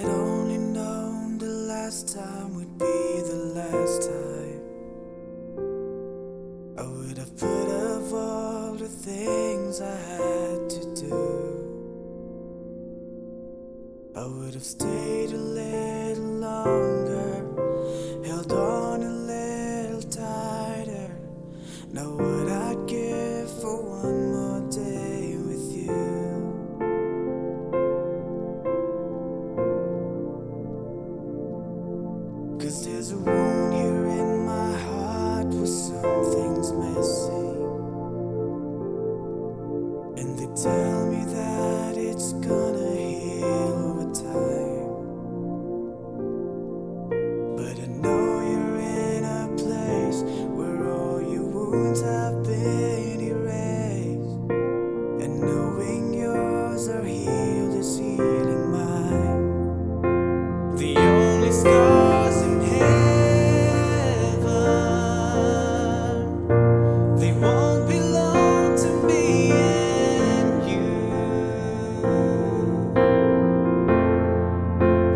only known the last time would be the last time, I would have put off all the things I had to do. I would have stayed a little longer, held on a little tighter. Know what I'd give for one more day with you. Cause there's a wound here in my heart where something's missing, and they tell me that it's gonna heal over time. But I know you're in a place where all your wounds have been erased, and knowing yours are healed is healing mine. The only scars in heaven, they won't belong to me and you.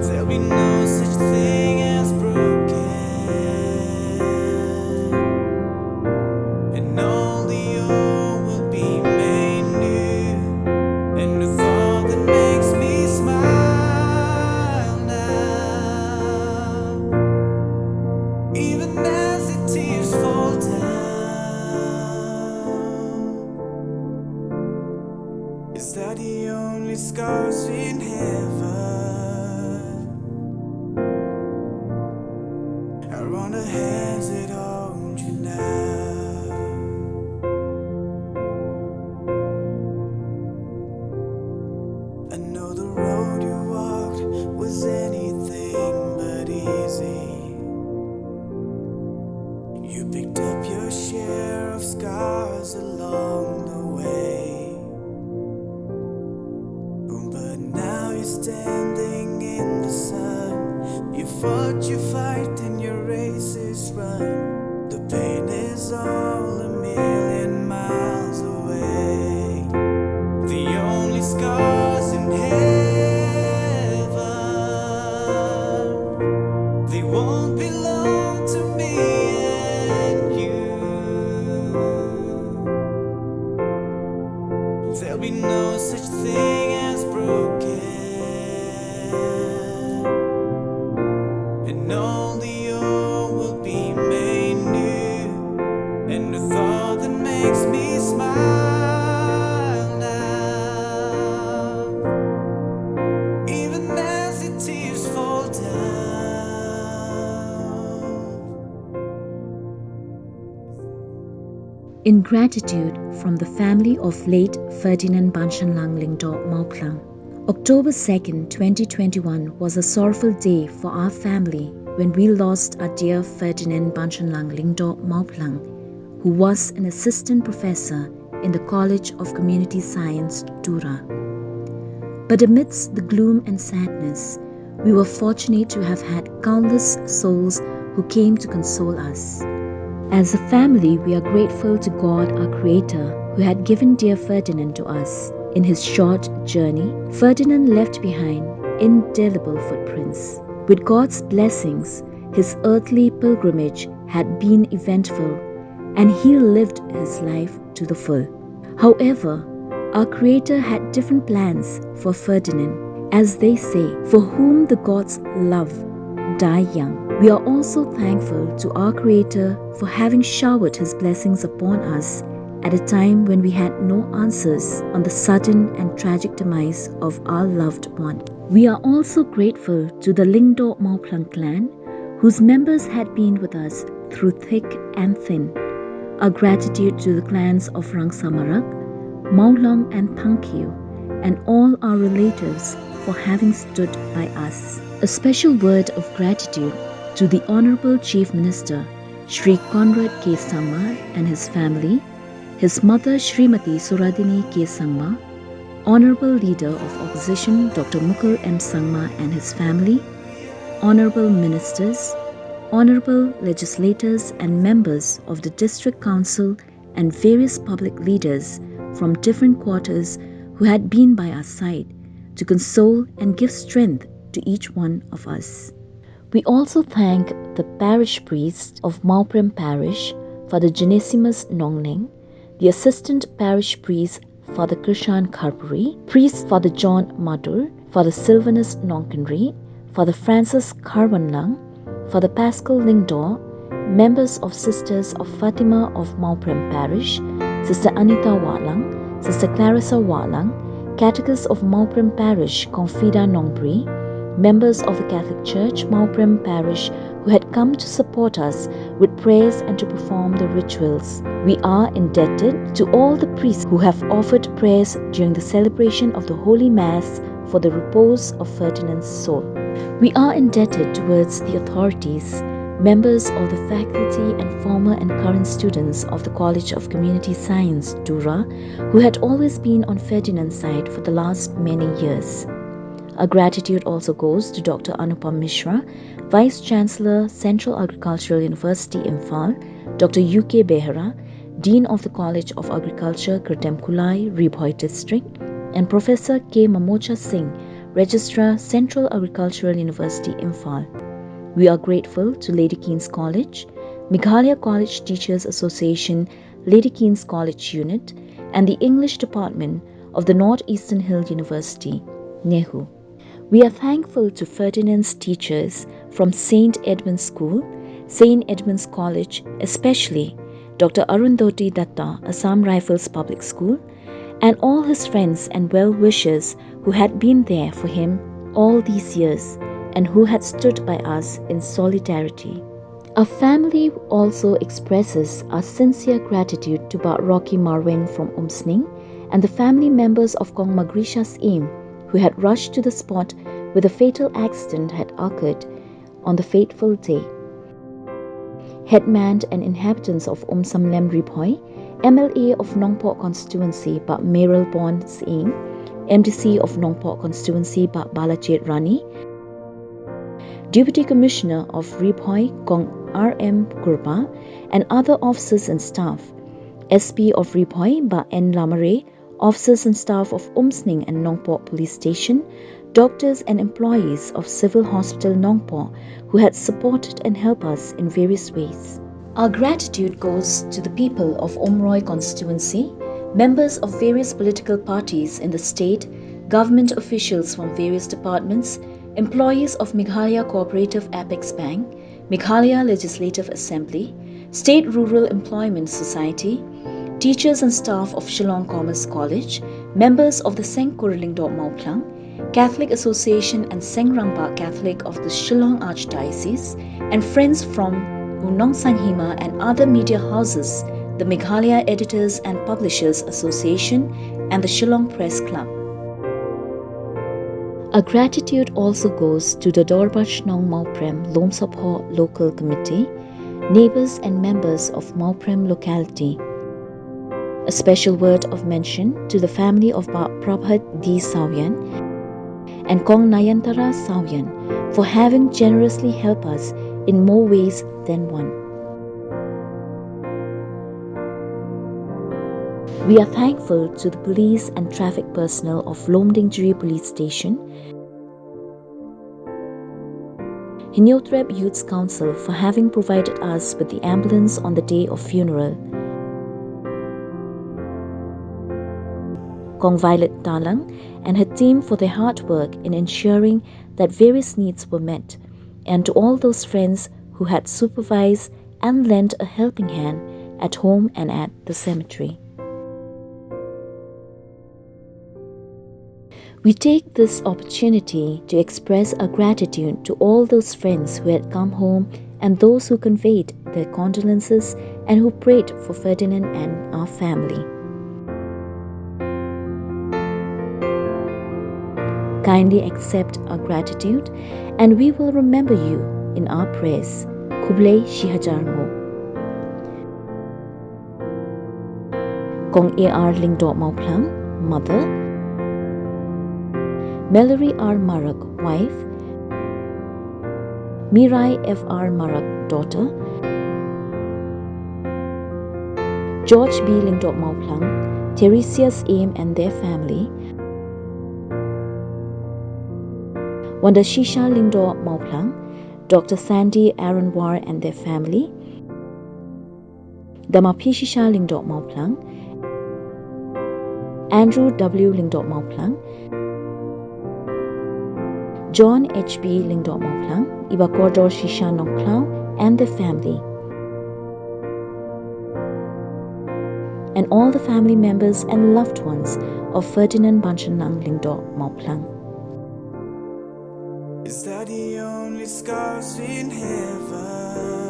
There'll be no such thing as broken, and all the old will be made new. And the thought that makes me smile now, even as the tears fall down, is that the only scars in heaven are on the hands that hold you now. I know the road you walked was anything but easy. You picked up your share of scars along the way, but now you're standing in the sun. You fought your fight and your race is run. The pain is all a million miles away. The only scars in heaven, they won't belong to me and you. There'll be no such thing as broken, and all the old will be made new. And the thought that makes me smile now, even as the tears fall down. In gratitude from the family of late Ferdinand Lyngdoh Mawphlang. October 2nd, 2021 was a sorrowful day for our family when we lost our dear Ferdinand Lyngdoh Mawphlang, who was an assistant professor in the College of Community Science, Tura. But amidst the gloom and sadness, we were fortunate to have had countless souls who came to console us. As a family, we are grateful to God, our Creator, who had given dear Ferdinand to us. In his short journey, Ferdinand left behind indelible footprints. With God's blessings, his earthly pilgrimage had been eventful, and he lived his life to the full. However, our Creator had different plans for Ferdinand. As they say, for whom the gods love, die young. We are also thankful to our Creator for having showered his blessings upon us at a time when we had no answers on the sudden and tragic demise of our loved one. We are also grateful to the Lyngdoh Mawphlang clan, whose members had been with us through thick and thin. Our gratitude to the clans of Rangsamarak, Mawphlang and Thankyu, and all our relatives for having stood by us. A special word of gratitude to the Honorable Chief Minister, Shri Conrad K. Sangma and his family, his mother Srimati Suradini K. Sangma, Honorable Leader of Opposition Dr. Mukul M. Sangma and his family, Honorable Ministers, Honorable Legislators and members of the District Council and various public leaders from different quarters who had been by our side to console and give strength to each one of us. We also thank the parish priest of Mawphlang Parish, Father Genesimus Nongling, the assistant parish priest Father Krishan Kharpuri, priest Father John Madur, Father Sylvanus Nongkanri, Father Francis Karwanlang, Father Pascal Lyngdoh, members of Sisters of Fatima of Mawphlang Parish, Sister Anita Watlang, Sister Clarissa Watlang, Catechist of Mawphlang Parish Confida Nongpri, members of the Catholic Church Mawphlang Parish who had come to support us with prayers and to perform the rituals. We are indebted to all the priests who have offered prayers during the celebration of the Holy Mass for the repose of Ferdinand's soul. We are indebted towards the authorities, members of the faculty and former and current students of the College of Community Science, Dura, who had always been on Ferdinand's side for the last many years. Our gratitude also goes to Dr. Anupam Mishra, Vice Chancellor, Central Agricultural University, Imphal, Dr. U.K. Behera, Dean of the College of Agriculture, Kirtemkulai, Ribhoi District, and Professor K. Mamocha Singh, Registrar, Central Agricultural University, Imphal. We are grateful to Lady Keen's College, Meghalaya College Teachers Association, Lady Keen's College Unit, and the English Department of the North Eastern Hill University, Nehu. We are thankful to Ferdinand's teachers from St. Edmund's School, St. Edmund's College, especially Dr. Arundhati Datta, Assam Rifles Public School, and all his friends and well-wishers who had been there for him all these years and who had stood by us in solidarity. Our family also expresses our sincere gratitude to Bat Rocky Marwen from Umsning and the family members of Kong Magrisha's Aim who had rushed to the spot where the fatal accident had occurred on the fateful day. Headman and inhabitants of Samlem Ribhoi, MLA of Nongpok Constituency Bat Meral Bond Singh, MDC of Nongpok Constituency Bat Balachet Rani, Deputy Commissioner of Ribhoi Kong RM Gurba, and other officers and staff, SP of Ribhoi Bat N Lamare, officers and staff of Umsning and Nongpok Police Station, doctors and employees of Civil Hospital Nongpok who had supported and helped us in various ways. Our gratitude goes to the people of Umroi constituency, members of various political parties in the state, government officials from various departments, employees of Meghalaya Cooperative Apex Bank, Meghalaya Legislative Assembly, State Rural Employment Society, teachers and staff of Shillong Commerce College, members of the Seng Lyngdoh Mawphlang, Catholic Association and Seng Rangpa Catholic of the Shillong Archdiocese, and friends from Unongsang Hima and other media houses, the Meghalaya Editors and Publishers Association, and the Shillong Press Club. Our gratitude also goes to the Dorbach Nong Mawprem Lomsapho Local Committee, neighbors and members of Mawprem locality. A special word of mention to the family of Ba Prabhat D. Sawian and Kong Nayantara Sawian for having generously helped us in more ways than one. We are thankful to the police and traffic personnel of Lomdingjiri Police Station, Hinyotreb Youth's Council for having provided us with the ambulance on the day of funeral, Kong Violet Talang and her team for their hard work in ensuring that various needs were met, and to all those friends who had supervised and lent a helping hand at home and at the cemetery. We take this opportunity to express our gratitude to all those friends who had come home and those who conveyed their condolences and who prayed for Ferdinand and our family. Kindly accept our gratitude and we will remember you in our prayers. Kublai Shihajarmo. Kong A.R. Lyngdoh Mawphlang, Mother. Mallory R. Marak, wife. Mirai F.R. Marak, daughter. George B. Lyngdoh Mawphlang, Teresia's Aim and their family. Wanda Shisha Lyngdoh Mawphlang, Dr. Sandy Aaron War and their family, Damapi Shisha Lyngdoh Mawphlang, Andrew W. Lyngdoh Mawphlang, John H.B. Lyngdoh Mawphlang, Ibakordor Shisha Nongklau and their family, and all the family members and loved ones of Ferdinand Lyngdoh Mawphlang. Is that the only scars in heaven?